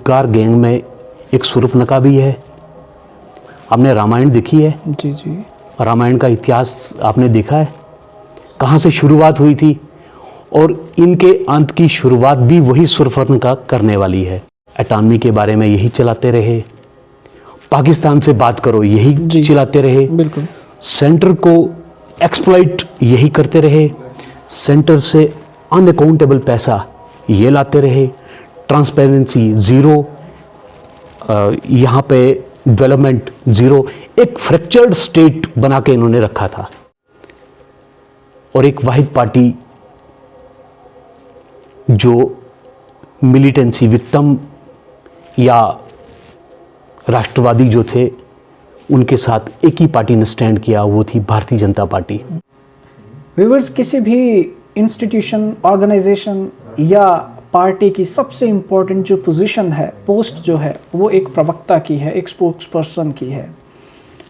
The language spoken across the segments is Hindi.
गुनहगार गैंग में एक शूर्पणखा भी है। आपने रामायण देखी है? जी जी। रामायण का इतिहास आपने देखा है, कहाँ से शुरुआत हुई थी, और इनके अंत की शुरुआत भी वही शूर्पणखा करने वाली है। एटॉनमी के बारे में यही चलाते रहे, पाकिस्तान से बात करो यही चलाते रहे, बिल्कुल। सेंटर को एक्सप्लॉइट यही करते रहे, सेंटर से अनअकाउंटेबल पैसा ये लाते रहे, ट्रांसपेरेंसी जीरो, यहाँ पे डेवलपमेंट जीरो, एक फ्रैक्चर्ड स्टेट बना के इन्होंने रखा था। और एक वाहिद पार्टी जो मिलिटेंसी विक्टिम या राष्ट्रवादी जो थे उनके साथ एक ही पार्टी ने स्टैंड किया, वो थी भारतीय जनता पार्टी। व्यूअर्स, किसी भी इंस्टीट्यूशन, ऑर्गेनाइजेशन या पार्टी की सबसे इम्पोर्टेंट जो पोजीशन है, पोस्ट जो है, वो एक प्रवक्ता की है, एक स्पोक्स पर्सन की है।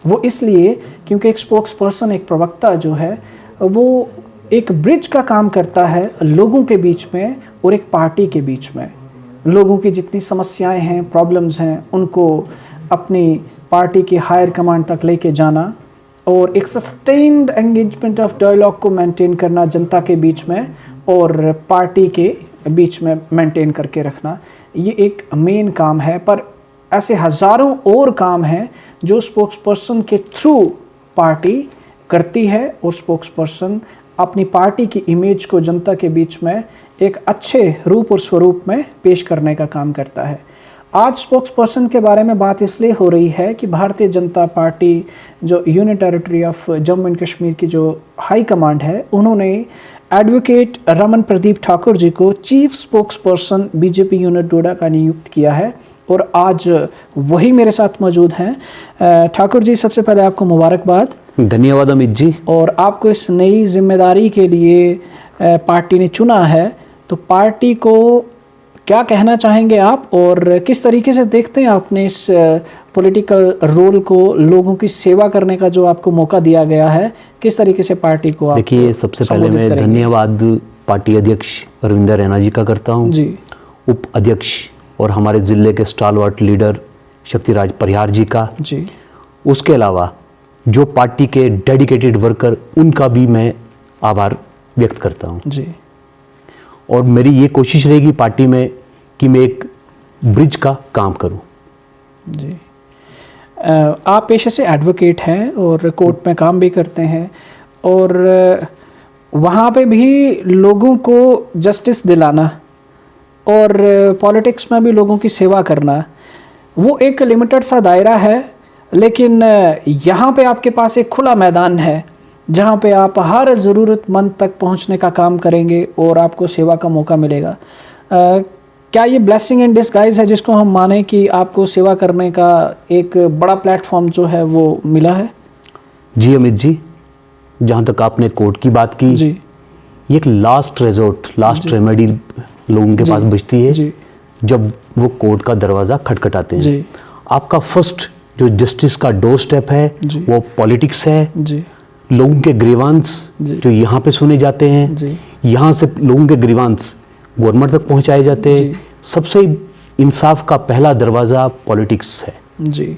वो इसलिए क्योंकि एक स्पोक्स पर्सन, एक प्रवक्ता जो है, वो एक ब्रिज का काम करता है लोगों के बीच में और एक पार्टी के बीच में। लोगों की जितनी समस्याएं हैं, प्रॉब्लम्स हैं, उनको अपनी पार्टी की हायर कमांड तक लेके जाना और एक सस्टेन्ड एंगेजमेंट ऑफ डायलॉग को मेंटेन करना जनता के बीच में और पार्टी के बीच में मेंटेन करके रखना, ये एक मेन काम है। पर ऐसे हज़ारों और काम हैं जो स्पोक्स पर्सन के थ्रू पार्टी करती है और स्पोक्स पर्सन अपनी पार्टी की इमेज को जनता के बीच में एक अच्छे रूप और स्वरूप में पेश करने का काम करता है। आज स्पोक्स पर्सन के बारे में बात इसलिए हो रही है कि भारतीय जनता पार्टी जो union territory of Jammu and Kashmir की जो हाई कमांड है, उन्होंने एडवोकेट रमन प्रदीप ठाकुर जी को chief spokesperson BJP unit Doda का नियुक्त किया है और आज वही मेरे साथ मौजूद हैं। ठाकुर जी, सबसे पहले आपको मुबारकबाद। धन्यवाद अमित जी। और आपको इस नई जिम्मेदारी के लिए पार्टी ने चुना है, तो पार्टी को क्या कहना चाहेंगे आप और किस तरीके से देखते हैं अपने इस पॉलिटिकल रोल को, लोगों की सेवा करने का जो आपको मौका दिया गया है, किस तरीके से पार्टी को आप? देखिए, सबसे पहले मैं धन्यवाद पार्टी अध्यक्ष रविंदर रैना जी का करता हूँ जी, उप अध्यक्ष और हमारे जिले के स्टालवर्ट लीडर शक्तिराज परिहार जी का जी, उसके अलावा जो पार्टी के डेडिकेटेड वर्कर, उनका भी मैं आभार व्यक्त करता हूँ जी। और मेरी ये कोशिश रहेगी पार्टी में कि मैं एक ब्रिज का काम करूं जी। आप पेशे से एडवोकेट हैं और कोर्ट में काम भी करते हैं और वहाँ पे भी लोगों को जस्टिस दिलाना और पॉलिटिक्स में भी लोगों की सेवा करना, वो एक लिमिटेड सा दायरा है। लेकिन यहाँ पे आपके पास एक खुला मैदान है जहाँ पे आप हर ज़रूरतमंद तक पहुँचने का काम करेंगे और आपको सेवा का मौका मिलेगा। क्या ये ब्लेसिंग इन डिस्गाइज है जिसको हम माने कि आपको सेवा करने का एक बड़ा प्लेटफॉर्म जो है वो मिला है? जी अमित जी, जहाँ तक आपने कोर्ट की बात की जी, ये एक लास्ट रिजोर्ट, लास्ट रेमेडी लोगों के पास बचती है जी, जब वो कोर्ट का दरवाज़ा खटखटाते हैं जी। आपका फर्स्ट जो जस्टिस का डोर स्टेप है वो पॉलिटिक्स है जी। लोगों के ग्रीवांस जो यहाँ पे सुने जाते हैं, यहाँ से लोगों के ग्रीवांस गवर्नमेंट तक पहुँचाए जाते हैं। सबसे इंसाफ का पहला दरवाज़ा पॉलिटिक्स है जी।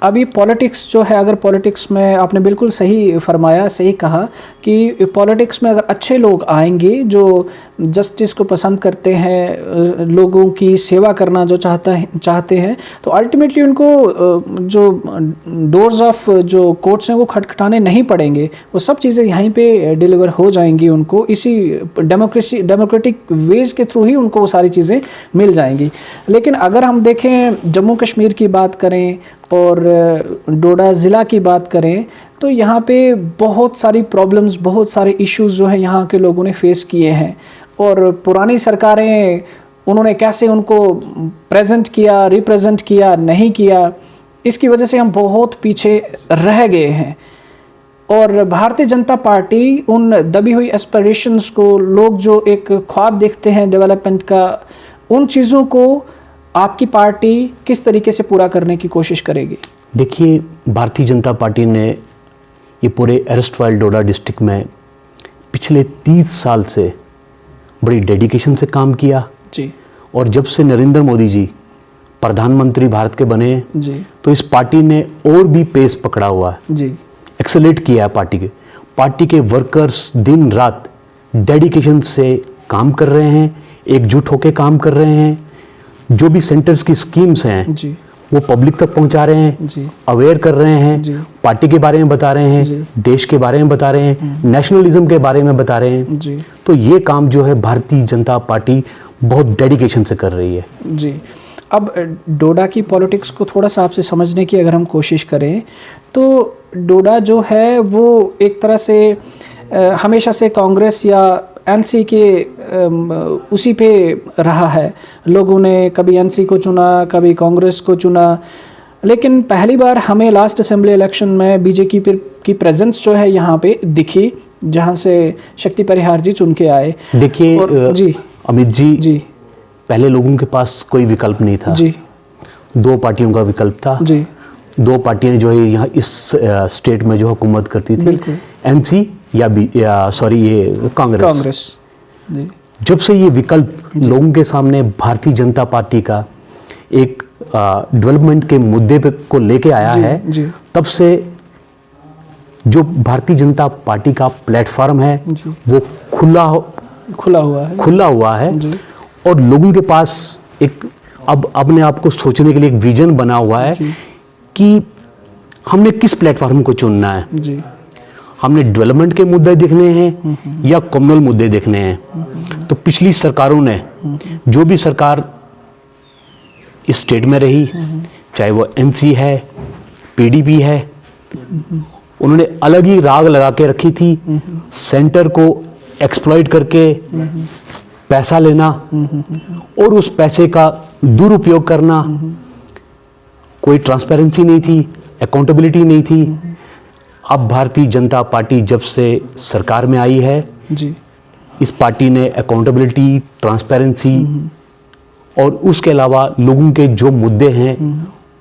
अभी पॉलिटिक्स जो है, अगर पॉलिटिक्स में आपने बिल्कुल सही फरमाया, सही कहा कि पॉलिटिक्स में अगर अच्छे लोग आएंगे जो जस्टिस को पसंद करते हैं, लोगों की सेवा करना जो चाहते हैं, तो अल्टीमेटली उनको जो डोर्स ऑफ जो कोर्ट्स हैं वो खटखटाने नहीं पड़ेंगे। वो सब चीज़ें यहीं पे डिलीवर हो जाएंगी उनको, इसी डेमोक्रेटिक वेज के थ्रू ही उनको वो सारी चीज़ें मिल जाएंगी। लेकिन अगर हम देखें जम्मू कश्मीर की बात करें और डोडा ज़िला की बात करें, तो यहाँ पे बहुत सारी प्रॉब्लम्स, बहुत सारे इश्यूज़ जो है यहाँ के लोगों ने फेस किए हैं और पुरानी सरकारें उन्होंने कैसे उनको प्रेजेंट किया, रिप्रेजेंट किया, नहीं किया, इसकी वजह से हम बहुत पीछे रह गए हैं। और भारतीय जनता पार्टी उन दबी हुई एस्पिरेशंस को, लोग जो एक ख्वाब देखते हैं डेवलपमेंट का, उन चीज़ों को आपकी पार्टी किस तरीके से पूरा करने की कोशिश करेगी? देखिए, भारतीय जनता पार्टी ने ये पूरे एरस्टवाइल डोडा डिस्ट्रिक्ट में पिछले 30 साल से बड़ी डेडिकेशन से काम किया जी। और जब से नरेंद्र मोदी जी प्रधानमंत्री भारत के बने जी, तो इस पार्टी ने और भी पेस पकड़ा हुआ है, जी, एक्सेलेरेट किया है पार्टी के वर्कर्स दिन रात डेडिकेशन से काम कर रहे हैं, एकजुट होकर काम कर रहे हैं। जो भी सेंटर्स की स्कीम्स हैं जी, वो पब्लिक तक पहुंचा रहे हैं, जी, अवेयर कर रहे हैं, जी, पार्टी के बारे में बता रहे जी, हैं, देश के बारे में बता रहे हैं, नेशनलिज्म के बारे में बता रहे हैं। जी, तो ये काम जो है भारतीय जनता पार्टी बहुत डेडिकेशन से कर रही है। जी। अब डोडा की पॉलिटिक्स को थोड़ा सा आपसे समझने की अगर हम कोशिश करें तो डोडा जो है वो एक तरह से हमेशा से कांग्रेस या एनसी के उसी पे रहा है। लोगों ने कभी एनसी को चुना, कभी कांग्रेस को चुना, लेकिन पहली बार हमें लास्ट असेंबली इलेक्शन में बीजेपी की प्रेजेंस जो है यहाँ पे दिखी, जहाँ से शक्ति परिहार जी चुन के आए। देखिए जी, अमित जी, जी, पहले लोगों के पास कोई विकल्प नहीं था। जी, 2 पार्टियों का विकल्प था। जी, 2 पार्टियां जो है यहाँ इस स्टेट में जो हुकूमत करती थी, बिल्कुल, एनसी या ये कांग्रेस। जी, जब से ये विकल्प लोगों के सामने भारतीय जनता पार्टी का एक डेवलपमेंट के मुद्दे पे को लेके आया जी, है, जी, तब से जो भारतीय जनता पार्टी का प्लेटफॉर्म है जी, वो खुला हुआ है जी, और लोगों के पास एक अब अपने आप को सोचने के लिए एक विजन बना हुआ है जी, कि हमने किस प्लेटफॉर्म को चुनना है। जी, हमने डेवलपमेंट के मुद्दे देखने हैं या कम्युनल मुद्दे देखने हैं। तो पिछली सरकारों ने, जो भी सरकार इस स्टेट में रही, चाहे वो एनसी है, पीडीपी है, उन्होंने अलग ही राग लगा के रखी थी। सेंटर को एक्सप्लॉइट करके पैसा लेना और उस पैसे का दुरुपयोग करना, कोई ट्रांसपेरेंसी नहीं थी, अकाउंटेबिलिटी नहीं थी। अब भारतीय जनता पार्टी जब से सरकार में आई है, जी, इस पार्टी ने अकाउंटेबिलिटी, ट्रांसपेरेंसी और उसके अलावा लोगों के जो मुद्दे हैं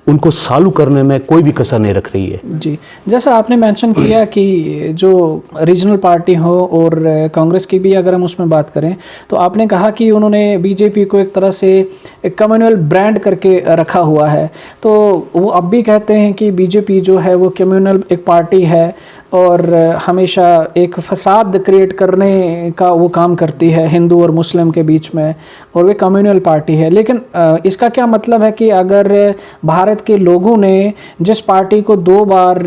उनको सॉल्व करने में कोई भी कसर नहीं रख रही है। जी, जैसा आपने मेंशन किया कि जो रीजनल पार्टी हो और कांग्रेस की भी अगर हम उसमें बात करें तो आपने कहा कि उन्होंने बीजेपी को एक तरह से एक कम्युनल ब्रांड करके रखा हुआ है। तो वो अब भी कहते हैं कि बीजेपी जो है वो कम्युनल एक पार्टी है और हमेशा एक फसाद क्रिएट करने का वो काम करती है हिंदू और मुस्लिम के बीच में, और वे कम्युनल पार्टी है। लेकिन इसका क्या मतलब है कि अगर भारत के लोगों ने जिस पार्टी को 2 बार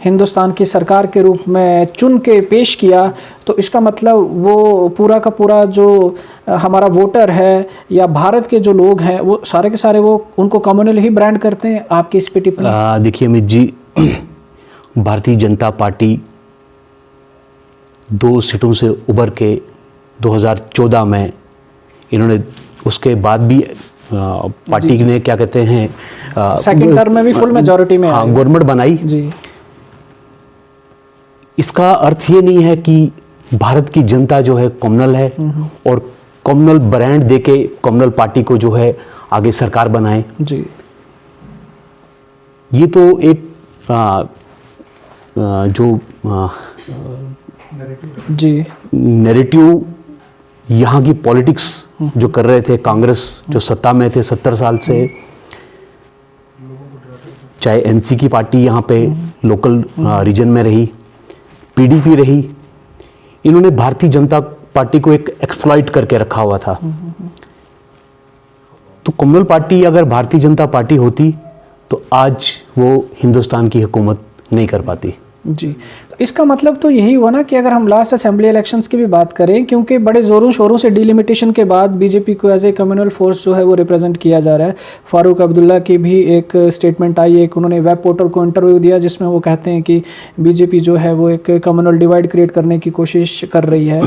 हिंदुस्तान की सरकार के रूप में चुन के पेश किया, तो इसका मतलब वो पूरा का पूरा जो हमारा वोटर है या भारत के जो लोग हैं वो सारे के सारे वो उनको कम्युनल ही ब्रांड करते हैं। आपकी इस पे टिप्पणी? देखिए अमित जी, भारतीय जनता पार्टी 2 सीटों से उबर के 2014 में इन्होंने, उसके बाद भी पार्टी ने क्या कहते हैं सेकंड टर्म में भी फुल मेजॉरिटी में गवर्नमेंट बनाई जी। इसका अर्थ ये नहीं है कि भारत की जनता जो है कम्युनल है और कम्युनल ब्रांड देके कम्युनल पार्टी को जो है आगे सरकार बनाए जी। ये तो एक जो जी नैरेटिव यहाँ की पॉलिटिक्स जो कर रहे थे कांग्रेस जो सत्ता में थे 70 साल से, चाहे एनसी की पार्टी यहाँ पे लोकल रीजन में रही, पीडीपी रही, इन्होंने भारतीय जनता पार्टी को एक एक्सप्लॉइट करके रखा हुआ था। तो कम्युनल पार्टी अगर भारतीय जनता पार्टी होती तो आज वो हिंदुस्तान की हुकूमत नहीं कर पाती। जी, तो इसका मतलब तो यही हुआ ना कि अगर हम लास्ट असेंबली इलेक्शंस की भी बात करें, क्योंकि बड़े ज़ोरों शोरों से डिलिमिटेशन के बाद बीजेपी को एज ए कम्युनल फोर्स जो है वो रिप्रेजेंट किया जा रहा है। फारूक अब्दुल्ला की भी एक स्टेटमेंट आई, एक उन्होंने वेब पोर्टल को इंटरव्यू दिया जिसमें वो कहते हैं कि बीजेपी जो है वो एक कम्युनल डिवाइड क्रिएट करने की कोशिश कर रही है।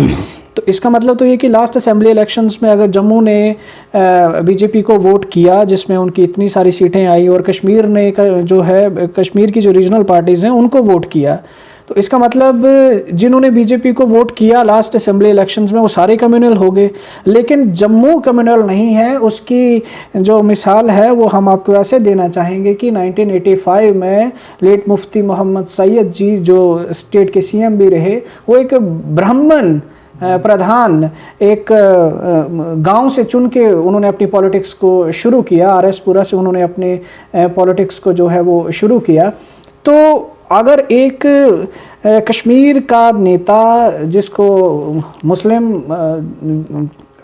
तो इसका मतलब तो ये कि लास्ट असेंबली इलेक्शंस में अगर जम्मू ने बीजेपी को वोट किया जिसमें उनकी इतनी सारी सीटें आई और कश्मीर ने जो है कश्मीर की जो रीजनल पार्टीज़ हैं उनको वोट किया, तो इसका मतलब जिन्होंने बीजेपी को वोट किया लास्ट असेंबली इलेक्शंस में वो सारे कम्युनल हो गए, लेकिन जम्मू कम्युनल नहीं है। उसकी जो मिसाल है वो हम आपको ऐसे देना चाहेंगे कि 1985 में लेट मुफ्ती मोहम्मद सैयद जी जो स्टेट के सीएम भी रहे, वो एक ब्राह्मण प्रधान एक गांव से चुन के उन्होंने अपनी पॉलिटिक्स को शुरू किया, आरएसपुरा से उन्होंने अपने पॉलिटिक्स को जो है वो शुरू किया। तो अगर एक कश्मीर का नेता जिसको मुस्लिम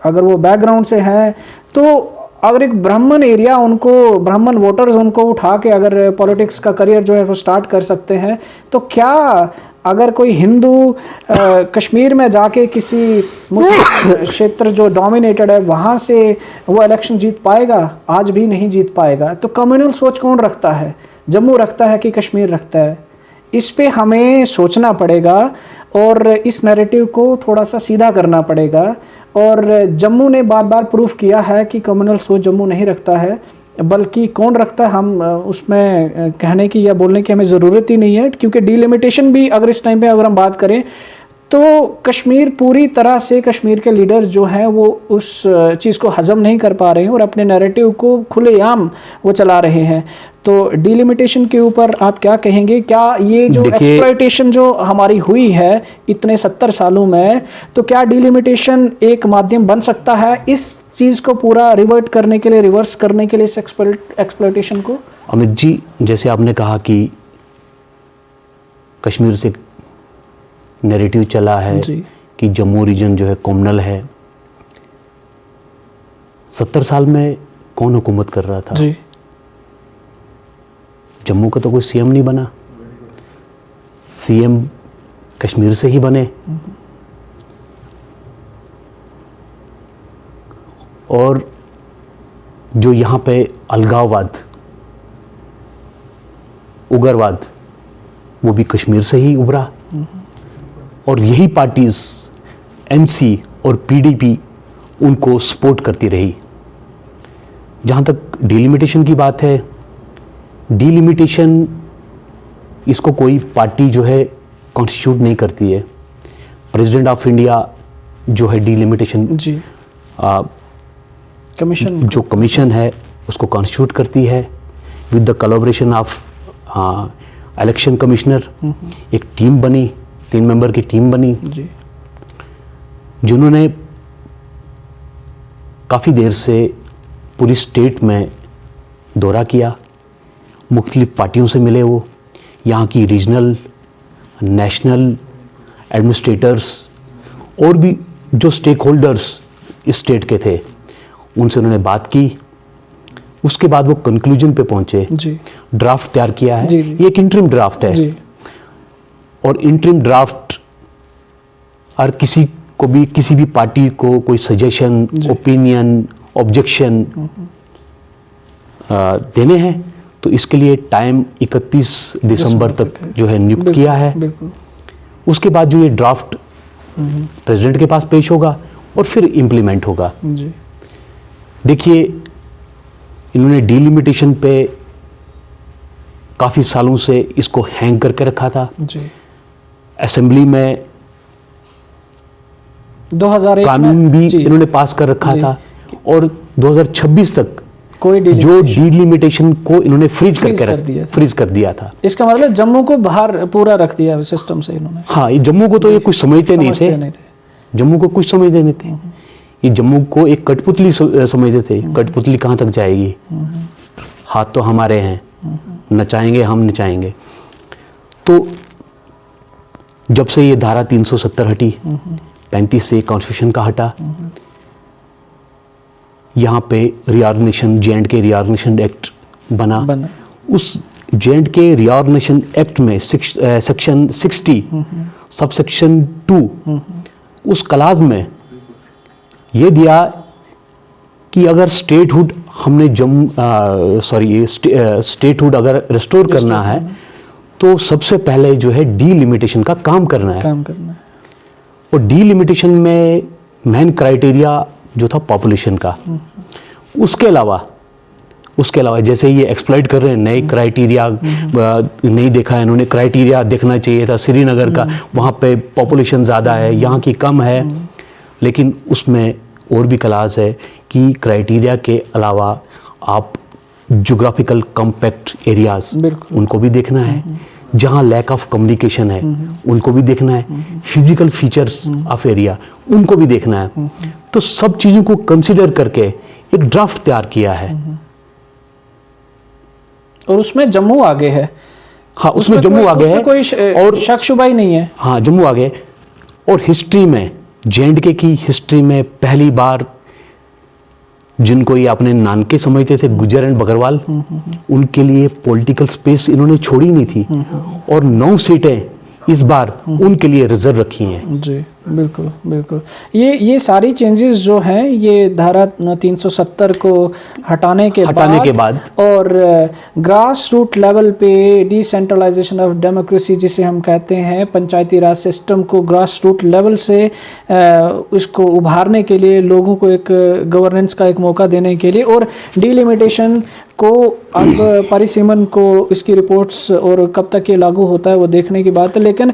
अगर वो बैकग्राउंड से है, तो अगर एक ब्राह्मण एरिया उनको, ब्राह्मण वोटर्स उनको उठा के अगर पॉलिटिक्स का करियर जो है वो स्टार्ट कर सकते हैं, तो क्या अगर कोई हिंदू कश्मीर में जाके किसी मुस्लिम क्षेत्र जो डोमिनेटेड है वहाँ से वो इलेक्शन जीत पाएगा? आज भी नहीं जीत पाएगा। तो कम्युनल सोच कौन रखता है? जम्मू रखता है कि कश्मीर रखता है? इस पे हमें सोचना पड़ेगा और इस नैरेटिव को थोड़ा सा सीधा करना पड़ेगा। और जम्मू ने बार बार प्रूफ किया है कि कम्युनल सोच जम्मू नहीं रखता है, बल्कि कौन रखता है हम उसमें कहने की या बोलने की हमें ज़रूरत ही नहीं है, क्योंकि डिलिमिटेशन भी अगर इस टाइम पे अगर हम बात करें तो कश्मीर पूरी तरह से, कश्मीर के लीडर जो हैं वो उस चीज़ को हजम नहीं कर पा रहे हैं और अपने नैरेटिव को खुलेआम वो चला रहे हैं। तो डिलिमिटेशन के ऊपर आप क्या कहेंगे? क्या ये जो एक्सप्लॉयटेशन जो हमारी हुई है इतने 70 सालों में, तो क्या डिलिमिटेशन एक माध्यम बन सकता है इस चीज़ को पूरा रिवर्ट करने के लिए, रिवर्स करने के लिए इस एक्सप्लॉयटेशन को? अमित जी, जैसे आपने कहा कि कश्मीर से नैरेटिव चला है कि जम्मू रीजन जो है कॉमनल है। 70 साल में कौन हुकूमत कर रहा था? जी। जम्मू का तो कोई सीएम नहीं बना, सीएम कश्मीर से ही बने। और जो यहाँ पे अलगाववाद, उग्रवाद, वो भी कश्मीर से ही उभरा। और यही पार्टीज एमसी और पीडीपी उनको सपोर्ट करती रही। जहाँ तक डिलिमिटेशन की बात है, डिलिमिटेशन इसको कोई पार्टी जो है कॉन्स्टिट्यूट नहीं करती है। प्रेसिडेंट ऑफ इंडिया जो है डिलिमिटेशन कमीशन, जो कमीशन है उसको कॉन्स्टिट्यूट करती है with the collaboration of election commissioner. एक टीम बनी, 3 मेंबर की टीम बनी जी, जिन्होंने काफ़ी देर से पूरी स्टेट में दौरा किया, मुख्तलिफ पार्टियों से मिले। वो यहाँ की रीजनल, नेशनल एडमिनिस्ट्रेटर्स और भी जो स्टेक होल्डर्स इस स्टेट के थे, उनसे उन्होंने बात की। उसके बाद वो कंक्लूजन पे पहुंचे जी। ड्राफ्ट तैयार किया है जी। ये एक इंटरिम ड्राफ्ट है जी। और इंटरिम ड्राफ्ट और किसी को भी, किसी भी पार्टी को कोई सजेशन, ओपिनियन, ऑब्जेक्शन देने हैं तो इसके लिए टाइम 31 दिसंबर तक जो है नियुक्त किया है। उसके बाद जो ये ड्राफ्ट प्रेसिडेंट के पास पेश होगा और फिर इम्प्लीमेंट होगा। देखिए, इन्होंने डिलिमिटेशन पे काफ़ी सालों से इसको हैंग करके रखा था जी। असेंबली में 2001 कानून भी इन्होंने पास कर रखा था और 2026 तक कोई जो डिलिमिटेशन को इन्होंने फ्रीज कर दिया था। इसका मतलब जम्मू को बाहर पूरा रख दिया सिस्टम से इन्होंने। हाँ, ये जम्मू को तो ये कुछ समझते नहीं थे। जम्मू को कुछ समझते नहीं थे। ये जम्मू को एक कठपुतली समझते थे। कठपुतली कहाँ तक जाएगी, हाथ तो हमारे हैं, नचाएंगे हम, नचाएंगे। तो जब से ये धारा 370 हटी, 35 से कॉन्स्टिट्यूशन का हटा, यहाँ पे रिऑर्गनाइजेशन, J&K रिऑर्गनाइजेशन एक्ट बना। उस J&K रिऑर्गनाइजेशन एक्ट में सेक्शन 60 सबसेक्शन 2 उस क्लाज में ये दिया कि अगर स्टेटहुड हमने स्टेटहुड अगर रिस्टोर करना है तो सबसे पहले जो है डिलिमिटेशन का काम करना है। और डिलिमिटेशन में मेन क्राइटेरिया जो था पॉपुलेशन का। उसके अलावा जैसे ये एक्सप्लॉइट कर रहे हैं, नए क्राइटेरिया नहीं देखा है इन्होंने। क्राइटेरिया देखना चाहिए था श्रीनगर का, वहाँ पे पॉपुलेशन ज़्यादा है, यहाँ की कम है। लेकिन उसमें और भी क्लास है कि क्राइटेरिया के अलावा आप ज्योग्राफिकल कॉम्पैक्ट एरियाज उनको भी देखना है। जहाँ लैक ऑफ कम्युनिकेशन है उनको भी देखना है, फिजिकल फीचर्स ऑफ एरिया उनको भी देखना है। तो सब चीज़ों को कंसिडर करके एक ड्राफ्ट तैयार किया है। और उसमें जम्मू आगे है। हाँ, उसमें जम्मू आगे है कोई और शक शुबा ही नहीं है। हाँ, जम्मू आगे। और हिस्ट्री में जे.एंड.के की हिस्ट्री में पहली बार जिनको ये अपने नानके समझते थे, गुजर एंड बकरवाल, उनके लिए पॉलिटिकल स्पेस इन्होंने छोड़ी नहीं थी। और 9 सीटें इस बार उनके लिए रिजर्व रखी हैं। जी बिल्कुल बिल्कुल। ये सारी चेंजेस जो हैं ये धारा 370 को हटाने के बाद और ग्रास रूट लेवल पे डिसेंट्रलाइजेशन ऑफ डेमोक्रेसी जिसे हम कहते हैं, पंचायती राज सिस्टम को ग्रास रूट लेवल से इसको उभारने के लिए, लोगों को एक गवर्नेंस का एक मौका देने के लिए, और डिलिमिटेशन को अब परिसीमन को इसकी रिपोर्ट्स और कब तक ये लागू होता है वो देखने की बात है। लेकिन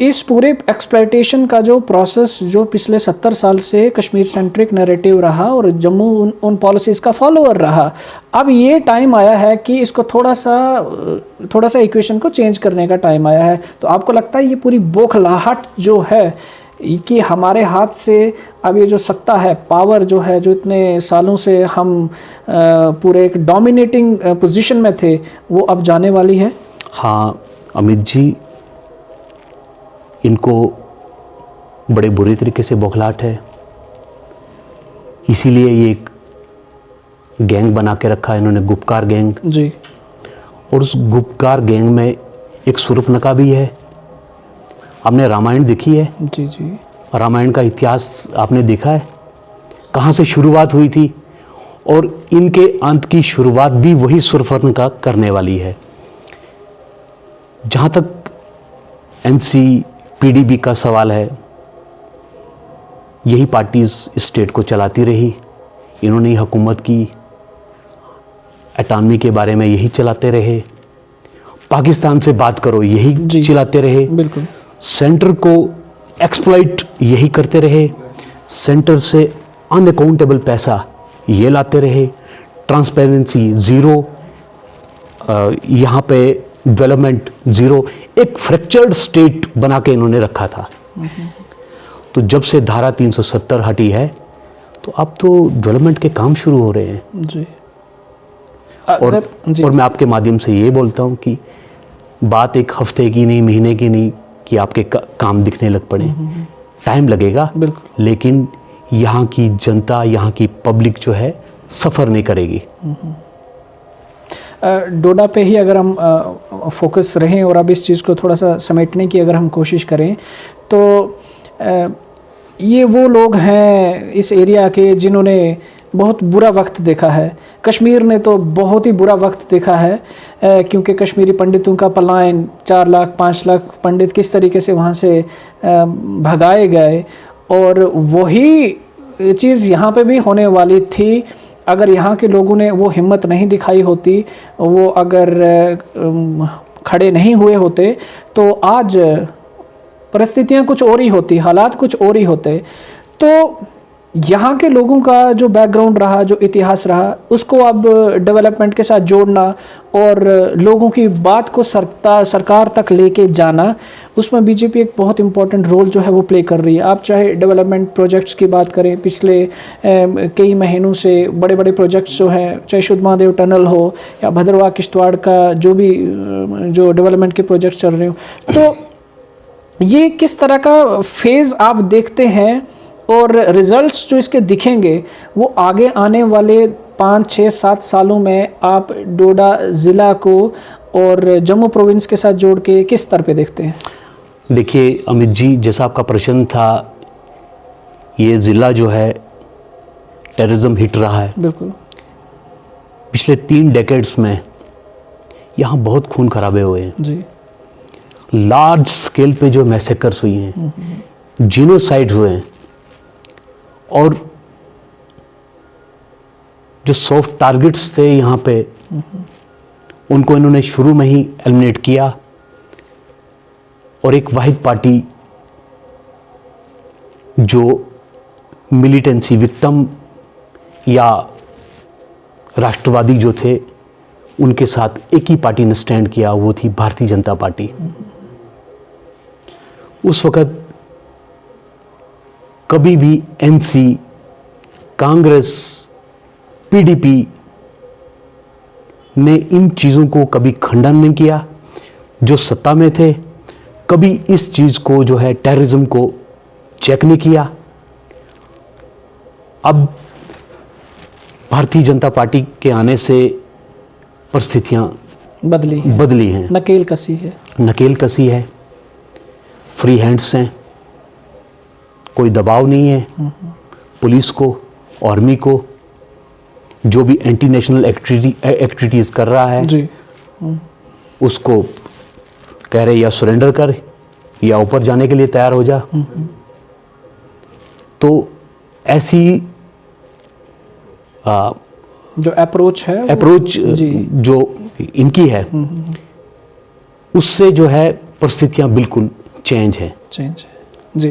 इस पूरे एक्सप्लॉयटेशन का जो प्रोसेस जो पिछले 70 साल से कश्मीर सेंट्रिक नैरेटिव रहा और जम्मू उन पॉलिसीज़ का फॉलोअर रहा, अब ये टाइम आया है कि इसको थोड़ा सा इक्वेशन को चेंज करने का टाइम आया है। तो आपको लगता है ये पूरी बौखलाहट जो है कि हमारे हाथ से अब ये जो सत्ता है, पावर जो है, जो इतने सालों से हम पूरे एक डोमिनेटिंग पोजीशन में थे, वो अब जाने वाली है? हाँ अमित जी, इनको बड़े बुरे तरीके से बौखलाहट है, इसीलिए ये एक गैंग बना के रखा है इन्होंने, गुपकार गैंग जी। और उस गुपकार गैंग में एक सुर्पनखा भी है। आपने रामायण देखी है? जी जी। रामायण का इतिहास आपने देखा है, कहाँ से शुरुआत हुई थी, और इनके अंत की शुरुआत भी वही सुर्पनखा करने वाली है। जहाँ तक एनसी पीडीबी का सवाल है, यही पार्टीज स्टेट को चलाती रही, इन्होंने ही हुकूमत की, एटॉनमी के बारे में यही चलाते रहे, पाकिस्तान से बात करो यही चलाते रहे, बिल्कुल सेंटर को एक्सप्लॉइट यही करते रहे, सेंटर से अनअकाउंटेबल पैसा ये लाते रहे, ट्रांसपेरेंसी ज़ीरो, यहाँ पे डेवलपमेंट ज़ीरो, एक फ्रैक्चर्ड स्टेट बना के इन्होंने रखा था। तो जब से धारा 370 हटी है तो अब तो डेवलपमेंट के काम शुरू हो रहे हैं जी। और मैं आपके माध्यम से ये बोलता हूँ कि बात एक हफ्ते की नहीं, महीने की नहीं कि आपके काम दिखने लग पड़े, टाइम लगेगा, लेकिन यहाँ की जनता, यहाँ की पब्लिक जो है सफ़र नहीं करेगी। डोडा पे ही अगर हम फोकस रहें और अब इस चीज़ को थोड़ा सा समेटने की अगर हम कोशिश करें तो ये वो लोग हैं इस एरिया के जिन्होंने बहुत बुरा वक्त देखा है। कश्मीर ने तो बहुत ही बुरा वक्त देखा है, क्योंकि कश्मीरी पंडितों का पलायन, 4 लाख 5 लाख पंडित किस तरीके से वहाँ से भगाए गए, और वही चीज़ यहाँ पे भी होने वाली थी अगर यहाँ के लोगों ने वो हिम्मत नहीं दिखाई होती, वो अगर खड़े नहीं हुए होते तो आज परिस्थितियाँ कुछ और ही होती, हालात कुछ और ही होते। तो यहाँ के लोगों का जो बैकग्राउंड रहा, जो इतिहास रहा, उसको अब डेवलपमेंट के साथ जोड़ना और लोगों की बात को सरकार तक लेके जाना, उसमें बीजेपी एक बहुत इंपॉर्टेंट रोल जो है वो प्ले कर रही है। आप चाहे डेवलपमेंट प्रोजेक्ट्स की बात करें, पिछले कई महीनों से बड़े बड़े प्रोजेक्ट्स जो हैं, चाहे शुद्ध महादेव टनल हो या भद्रवाह किश्तवाड़ का जो भी जो डेवलपमेंट के प्रोजेक्ट्स चल रहे हो, तो ये किस तरह का फेज़ आप देखते हैं और रिजल्ट्स जो इसके दिखेंगे वो आगे आने वाले 5, 6, 7 सालों में आप डोडा ज़िला को और जम्मू प्रोविंस के साथ जोड़ के किस स्तर पे देखते हैं? देखिए अमित जी, जैसा आपका प्रश्न था, ये ज़िला जो है टेररिज्म हिट रहा है। बिल्कुल। पिछले 3 डेकेड्स में यहाँ बहुत खून खराबे हुए हैं जी। लार्ज स्केल पे जो मैसेकर्स हुई हैं, जीनोसाइड हुए हैं, और जो सॉफ्ट टारगेट्स थे यहाँ पे उनको इन्होंने शुरू में ही एलिमिनेट किया, और एक वाहिद पार्टी जो मिलिटेंसी विक्टिम या राष्ट्रवादी जो थे उनके साथ एक ही पार्टी ने स्टैंड किया, वो थी भारतीय जनता पार्टी। उस वक्त कभी भी एनसी, कांग्रेस, पीडीपी ने इन चीज़ों को कभी खंडन नहीं किया। जो सत्ता में थे कभी इस चीज़ को जो है टेररिज्म को चेक नहीं किया। अब भारतीय जनता पार्टी के आने से परिस्थितियां बदली हैं, नकेल कसी है, फ्री हैंड्स हैं, कोई दबाव नहीं है पुलिस को, आर्मी को। जो भी एंटी नेशनल एक्टिविटीज कर रहा है जी। उसको कह रहे या सरेंडर कर या ऊपर जाने के लिए तैयार हो जा। तो ऐसी जो अप्रोच जो इनकी है उससे जो है परिस्थितियां बिल्कुल चेंज है जी।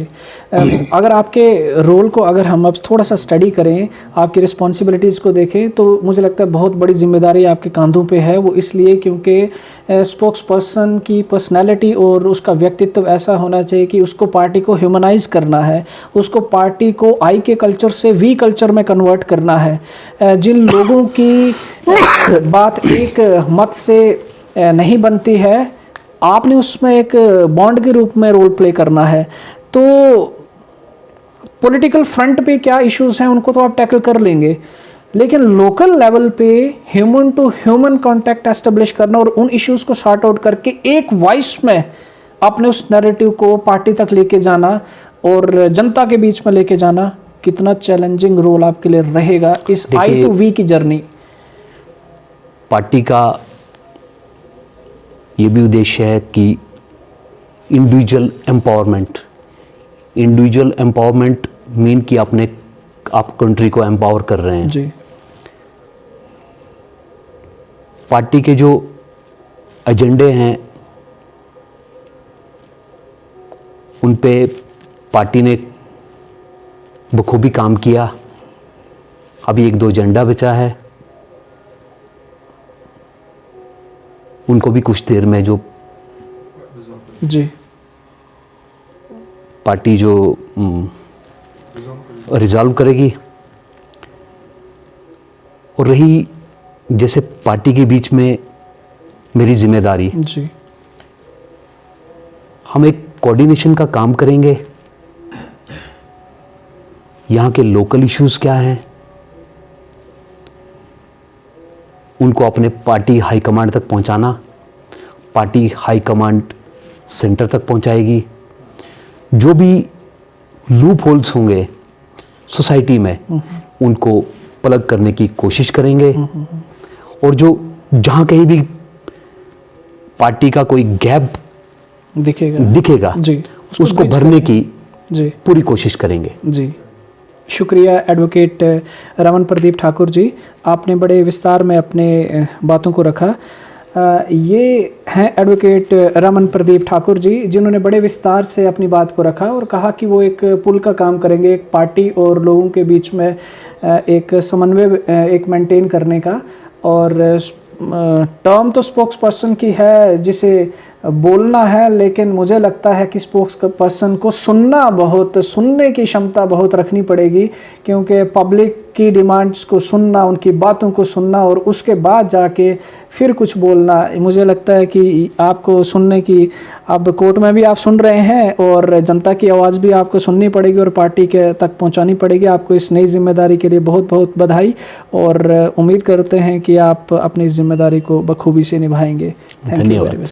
अगर आपके रोल को अगर हम अब थोड़ा सा स्टडी करें, आपकी रिस्पॉन्सिबिलिटीज़ को देखें, तो मुझे लगता है बहुत बड़ी जिम्मेदारी आपके कंधों पे है। वो इसलिए क्योंकि स्पोक्स पर्सन की पर्सनैलिटी और उसका व्यक्तित्व ऐसा होना चाहिए कि उसको पार्टी को ह्यूमनाइज करना है, उसको पार्टी को आई के कल्चर से वी कल्चर में कन्वर्ट करना है। जिन लोगों की बात एक मत से नहीं बनती है, आपने उसमें एक बॉन्ड के रूप में रोल प्ले करना है। तो पॉलिटिकल फ्रंट पे क्या इश्यूज हैं उनको तो आप टैकल कर लेंगे, लेकिन लोकल लेवल पे human to human contact establish करना और उन इश्यूज को सॉर्ट आउट करके एक वॉइस में अपने उस नैरेटिव को पार्टी तक लेके जाना और जनता के बीच में लेके जाना, कितना चैलेंजिंग रोल आपके लिए रहेगा इस आई टू वी की जर्नी। पार्टी का ये भी उद्देश्य है कि इंडिविजुअल एम्पावरमेंट मीन कि आप कंट्री को एम्पावर कर रहे हैं जी। पार्टी के जो एजेंडे हैं उन पे पार्टी ने बखूबी काम किया। अभी एक दो एजेंडा बचा है, उनको भी कुछ देर में जो जी पार्टी जो रिजॉल्व करेगी। और रही जैसे पार्टी के बीच में मेरी जिम्मेदारी जी, हम एक कोऑर्डिनेशन का काम करेंगे। यहाँ के लोकल इश्यूज क्या हैं उनको अपने पार्टी हाई कमांड तक पहुंचाना, पार्टी हाई कमांड सेंटर तक पहुंचाएगी। जो भी लूप होल्स होंगे सोसाइटी में उनको प्लग करने की कोशिश करेंगे और जो जहां कहीं भी पार्टी का कोई गैप दिखेगा जी, उसको भरने की जी पूरी कोशिश करेंगे। जी, शुक्रिया एडवोकेट रमन प्रदीप ठाकुर जी, आपने बड़े विस्तार में अपने बातों को रखा। ये हैं एडवोकेट रमन प्रदीप ठाकुर जी, जिन्होंने बड़े विस्तार से अपनी बात को रखा और कहा कि वो एक पुल का काम करेंगे, एक पार्टी और लोगों के बीच में एक समन्वय एक मेंटेन करने का। और टर्म तो स्पोक्स पर्सन की है जिसे बोलना है, लेकिन मुझे लगता है कि स्पोक्स पर्सन को सुनने की क्षमता बहुत रखनी पड़ेगी, क्योंकि पब्लिक की डिमांड्स को सुनना, उनकी बातों को सुनना और उसके बाद जाके फिर कुछ बोलना, मुझे लगता है कि आपको सुनने की, अब कोर्ट में भी आप सुन रहे हैं और जनता की आवाज़ भी आपको सुननी पड़ेगी और पार्टी के तक पहुंचानी पड़ेगी। आपको इस नई जिम्मेदारी के लिए बहुत बहुत बधाई और उम्मीद करते हैं कि आप अपनी जिम्मेदारी को बखूबी से निभाएंगे। Thank you very much.